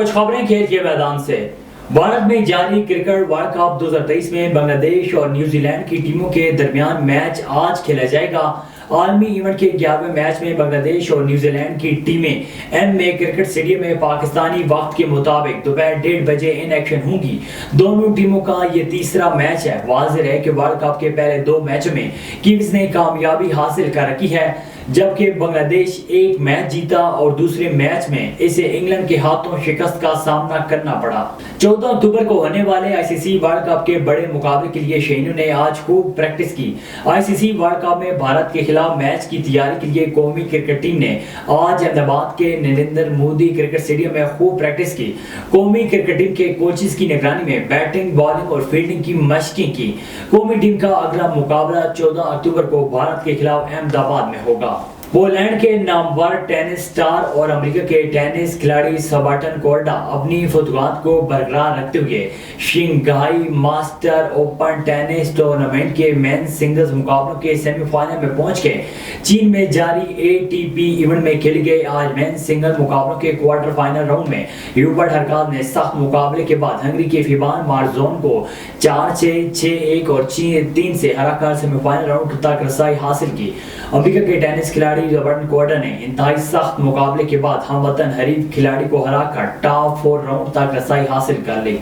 کچھ خبریں کھیل کے میدان سے۔ بھارت میں جاری کرکٹ ورلڈ کپ 2023 میں بنگلہ دیش اور نیوزی لینڈ کی ٹیموں کے درمیان میچ آج کھیلا جائے گا۔ عالمی ایونٹ کے 11ویں میچ میں بنگلہ دیش اور نیوزی لینڈ کی ٹیمیں ایم اے کرکٹ اسٹیڈیم میں پاکستانی وقت کے مطابق دوپہر 1:30 بجے ان ایکشن ہوں گی۔ دونوں ٹیموں کا یہ تیسرا میچ ہے۔ واضح ہے کہ ورلڈ کپ کے پہلے 2 میچوں میں کنگز نے کامیابی حاصل کر رکھی ہے، جبکہ بنگلہ دیش ایک میچ جیتا اور دوسرے میچ میں اسے انگلینڈ کے ہاتھوں شکست کا سامنا کرنا پڑا۔ 14 اکتوبر کو ہونے والے آئی سی سی ورلڈ کپ کے بڑے مقابلے کے لیے شہینوں نے آج خوب پریکٹس کی۔ آئی سی سی ورلڈ کپ میں بھارت کے خلاف میچ کی تیاری کے لیے قومی کرکٹ ٹیم نے آج احمد آباد کے نریندر مودی کرکٹ اسٹیڈیم میں خوب پریکٹس کی۔ قومی کرکٹ ٹیم کے کوچز کی نگرانی میں بیٹنگ، بالنگ اور فیلڈنگ کی مشقیں کی۔ قومی ٹیم کا اگلا مقابلہ 14 اکتوبر کو بھارت کے خلاف احمد آباد میں ہوگا۔ پولینڈ کے نامور ٹینس سٹار اور امریکہ کے ٹینس کھلاڑی سیباسٹین کوردا اپنی فتوحات کو برقرار رکھتے ہوئے Shanghai master open tennis tournament کے مین سنگلز مقابلوں کے سیمی فائنل میں پہنچ گئے۔ چین میں جاری اے ٹی پی ایونٹ میں کھیلے گئے آج مین سنگل مقابلوں کے کوارٹر فائنل راؤنڈ میں ہیوبرٹ ہرکاز نے سخت مقابلے کے بعد ہنگری کے فیبان مارزون کو 4-6، 6-1 اور 3 سے ہرا کر سیمی فائنل راؤنڈ تک رسائی حاصل کی۔ امریکہ کے ٹینس کھلاڑی سیباسٹین کوردا نے انتہائی سخت مقابلے کے بعد ہم وطن حریف کھلاڑی کو ہرا کر ٹاپ 4 راؤنڈ تک رسائی حاصل کر لی۔